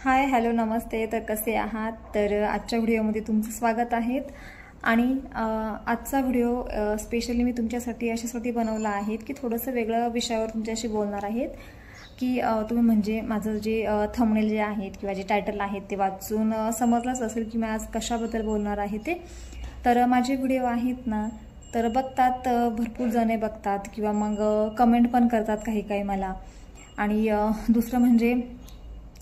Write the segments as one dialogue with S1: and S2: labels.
S1: Hi hello नमस्ते। तर कसे आहात? तर आजच्या व्हिडिओमध्ये तुमचं स्वागत आहे। आणि आजचा व्हिडिओ स्पेशली मी तुमच्यासाठी अशासाठी बनवला आहे की थोडंसं वेगळं विषयावर तुमच्याशी बोलणार आहेत की तुम्ही म्हणजे माझं जे थंबनेल जे आहेत किंवा जे टायटल आहेत ते वाचून समजलंच असेल की मी आज कशाबद्दल बोलणार आहे ते। तर माझे व्हिडिओ आहेत ना तर बघतात, भरपूर जणे बघतात किंवा मग कमेंट पण करतात काही मला। आणि दुसरं म्हणजे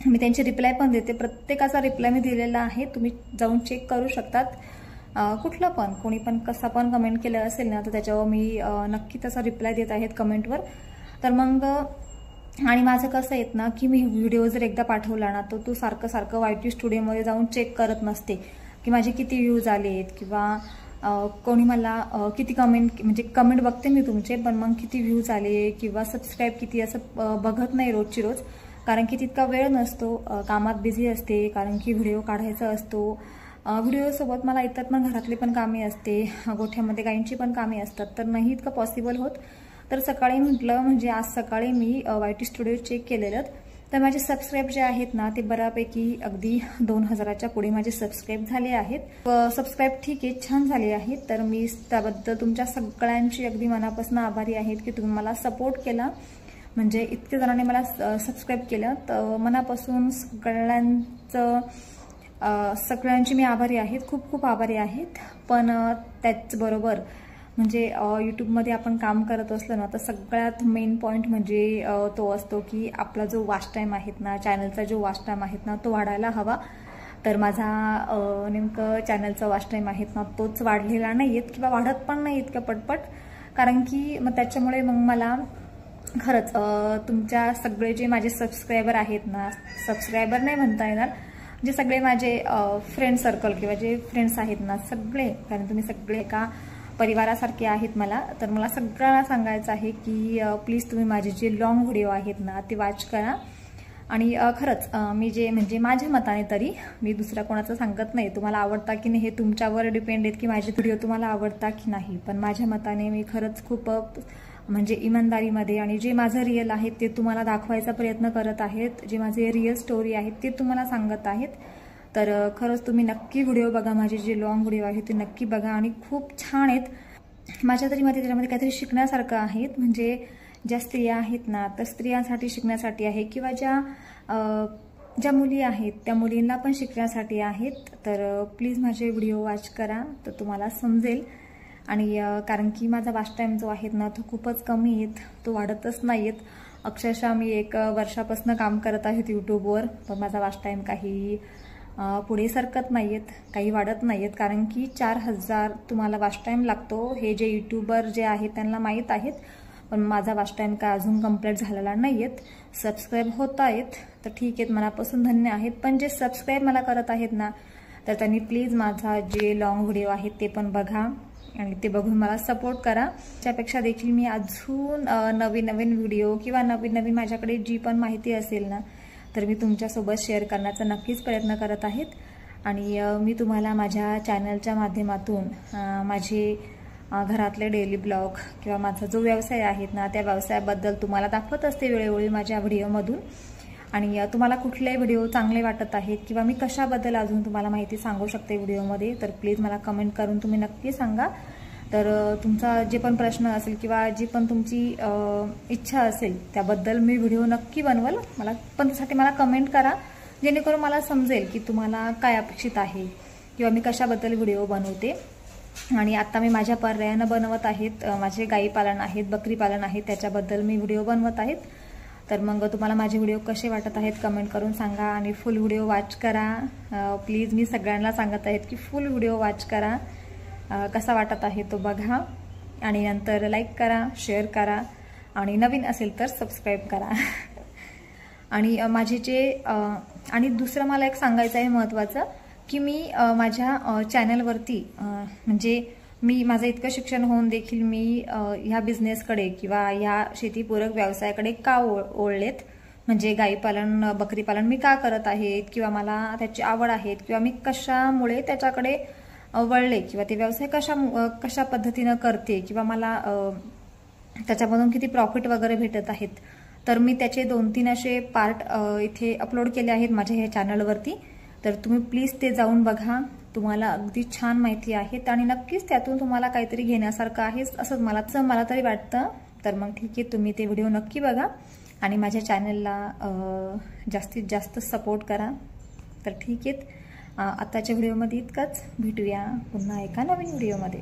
S1: मी त्यांचे रिप्लाय पण देते। प्रत्येकाचा रिप्लाय मी दिलेला आहे, तुम्ही जाऊन चेक करू शकतात। कुठला पण कोणी पण कसा पण कमेंट केलं असेल ना तर त्याच्यावर मी नक्की तसा रिप्लाय देत आहेत कमेंटवर। तर मग आणि माझं कसं आहे ना की मी व्हिडिओ जर एकदा पाठवला ना तर तो सारखं वायटी स्टुडिओमध्ये जाऊन चेक करत नसते की माझे किती व्ह्यूज आलेत किंवा कोणी मला किती कमेंट म्हणजे कमेंट बघते मी तुमचे, पण मग किती व्ह्यूज आले किंवा सबस्क्राईब किती असं बघत नाही रोजची रोज, कारण की तितका वेळ नसतो, कामात बिझी असते, कारण की व्हिडिओ काढायचा असतो। व्हिडिओसोबत मला इतर पण घरातली पण कामे असते, गोठ्यामध्ये गायींची पण कामे असतात, तर नाही इतकं पॉसिबल होत। तर सकाळी म्हटलं म्हणजे आज सकाळी मी वायटी स्टुडिओ चेक केलेलं तर माझे सबस्क्राईब जे आहेत ना ते बऱ्यापैकी अगदी 2000च्या पुढे माझे सबस्क्राईब झाले आहेत। सबस्क्राईब ठीक आहे, छान झाले आहेत। तर मी त्याबद्दल तुमच्या सगळ्यांची अगदी मनापासून आभारी आहेत की तुम्ही मला सपोर्ट केला, म्हणजे इतके जणांनी मला सबस्क्राईब केलं, तर मनापासून सगळ्यांची मी आभारी आहेत, खूप आभारी आहेत। पण त्याचबरोबर म्हणजे यूट्यूबमध्ये आपण काम करत असलो ना तर सगळ्यात मेन पॉईंट म्हणजे तो असतो की आपला जो वॉच टाईम आहेत ना, चॅनलचा जो वॉच टाईम आहेत ना तो वाढायला हवा। तर माझा नेमकं चॅनलचा वॉच टाईम आहेत ना तोच वाढलेला नाही आहेत किंवा वाढत पण नाही इतकं पटपट, कारण की मग त्याच्यामुळे मग मला खरंच तुमच्या सगळे जे माझे सबस्क्रायबर आहेत ना, सबस्क्रायबर नाही म्हणता येणार, जे सगळे माझे फ्रेंड सर्कल किंवा जे फ्रेंड्स आहेत ना सगळे, कारण तुम्ही सगळे एका परिवारासारखे आहेत मला, तर मला सगळ्यांना सांगायचं आहे की प्लीज तुम्ही माझे जे लॉंग व्हिडिओ आहेत ना ते वॉच करा। आणि खरंच मी जे म्हणजे माझ्या मताने तरी मी दुसऱ्या कोणाचं सांगत नाही, तुम्हाला आवडता की नाही हे तुमच्यावर डिपेंड आहेत की माझे व्हिडिओ तुम्हाला आवडता की नाही, पण माझ्या मताने मी खरंच खूप म्हणजे इमानदारीमध्ये आणि जे माझं रिअल आहे ते तुम्हाला दाखवायचा प्रयत्न करत आहेत, जे माझे रिअल स्टोरी आहेत ते तुम्हाला सांगत आहेत। तर खरंच तुम्ही नक्की व्हिडिओ बघा, माझे जे लॉंग व्हिडिओ आहेत ते नक्की बघा आणि खूप छान आहेत माझ्या तरी मध्ये, त्याच्यामध्ये काहीतरी शिकण्यासारखं आहेत। म्हणजे ज्या स्त्रिया आहेत ना तर स्त्रियांसाठी शिकण्यासाठी आहे किंवा ज्या मुली आहेत त्या मुलींना पण शिकण्यासाठी आहेत। तर प्लीज माझे व्हिडिओ वॉच करा तर तुम्हाला समजेल। आणि कारण की माझा वॉच टाईम जो आहे ना तो खूपच कमी आहेत, तो वाढतच नाही आहेत। अक्षरशः मी 1 वर्षापासून काम करत आहे यूट्यूबवर, पण माझा वॉच टाईम काही पुढे सरकत नाही आहेत, काही वाढत नाही आहेत, कारण की 4000 तुम्हाला वॉच टाईम लागतो, हे जे यूट्यूबर जे आहेत त्यांना माहीत आहेत। पण माझा वॉच टाईम काय अजून कंप्लीट झालेला नाही आहेत। सबस्क्राईब होत आहेत तर ठीक आहेत, मनापासून धन्य आहेत, पण जे सबस्क्राईब मला करत आहेत ना तर त्यांनी प्लीज माझा जे लॉंग व्हिडिओ आहेत ते पण बघा आणि ते बघून मला सपोर्ट करा। त्यापेक्षा देखील मी अजून नवीन व्हिडिओ किंवा नवीन माझ्याकडे जी पण माहिती असेल ना तर मी तुमच्यासोबत शेअर करण्याचा नक्कीच प्रयत्न करत आहेत। आणि मी तुम्हाला माझ्या चॅनलच्या माध्यमातून माझे घरातले डेली ब्लॉग किंवा माझा जो व्यवसाय आहेत ना त्या व्यवसायाबद्दल तुम्हाला दाखवत असते वेळोवेळी माझ्या व्हिडिओमधून। आणि तुम्हाला कुठले व्हिडिओ चांगले वाटत आहेत किंवा मी कशाबद्दल अजून तुम्हाला माहिती सांगू शकते व्हिडिओमध्ये, तर प्लीज मला कमेंट करून तुम्ही नक्की सांगा। तर तुमचा जे पण प्रश्न असेल किंवा जी पण तुमची इच्छा असेल त्याबद्दल मी व्हिडिओ नक्की बनवल, पण त्यासाठी मला कमेंट करा जेणेकरून मला समजेल की तुम्हाला काय अपेक्षित आहे किंवा मी कशाबद्दल व्हिडिओ बनवते। आणि आता मी माझ्या पर्यायानं बनवत आहेत, माझे गाई पालन आहेत, बकरी पालन आहेत, त्याच्याबद्दल मी व्हिडिओ बनवत आहेत। तर मग तुम्हाला माझे व्हिडिओ कसे वाटत आहेत कमेंट करून सांगा आणि फुल व्हिडिओ वॉच करा। प्लीज मी सगळ्यांना सांगत आहेत की फुल व्हिडिओ वॉच करा, कसा वाटत आहे तो बघा आणि नंतर लाईक करा, शेअर करा आणि नवीन असेल तर सबस्क्राईब करा। आणि माझे जे आणि दुसरं मला एक सांगायचं आहे महत्त्वाचं की मी माझ्या चॅनलवरती म्हणजे मी माझं इतकं शिक्षण होऊन देखील मी ह्या बिझनेसकडे किंवा ह्या शेतीपूरक व्यवसायाकडे का ओढलेत, म्हणजे गाई पालन बकरी पालन मी का करत आहेत किंवा मला त्याची आवड आहे किंवा मी कशामुळे त्याच्याकडे वळले किंवा ते व्यवसाय कशा पद्धतीनं करते किंवा मला त्याच्यामधून किती प्रॉफिट वगैरे भेटत आहेत, तर मी त्याचे 2-3 असे पार्ट इथे अपलोड केले आहेत माझ्या ह्या चॅनलवरती, तर तुम्ही प्लीज ते जाऊन बघा. तुम्हाला अगदी छान माहिती आहेत आणि नक्कीच त्यातून तुम्हाला काहीतरी घेण्यासारखं आहे असं मला तरी वाटतं. तर मग ठीक आहे, तुम्ही ते व्हिडिओ नक्की बघा आणि माझ्या चॅनलला जास्तीत जास्त सपोर्ट करा. तर ठीक आहे, आताच्या व्हिडिओमध्ये इतकंच. भेटूया पुन्हा एका नवीन व्हिडिओमध्ये.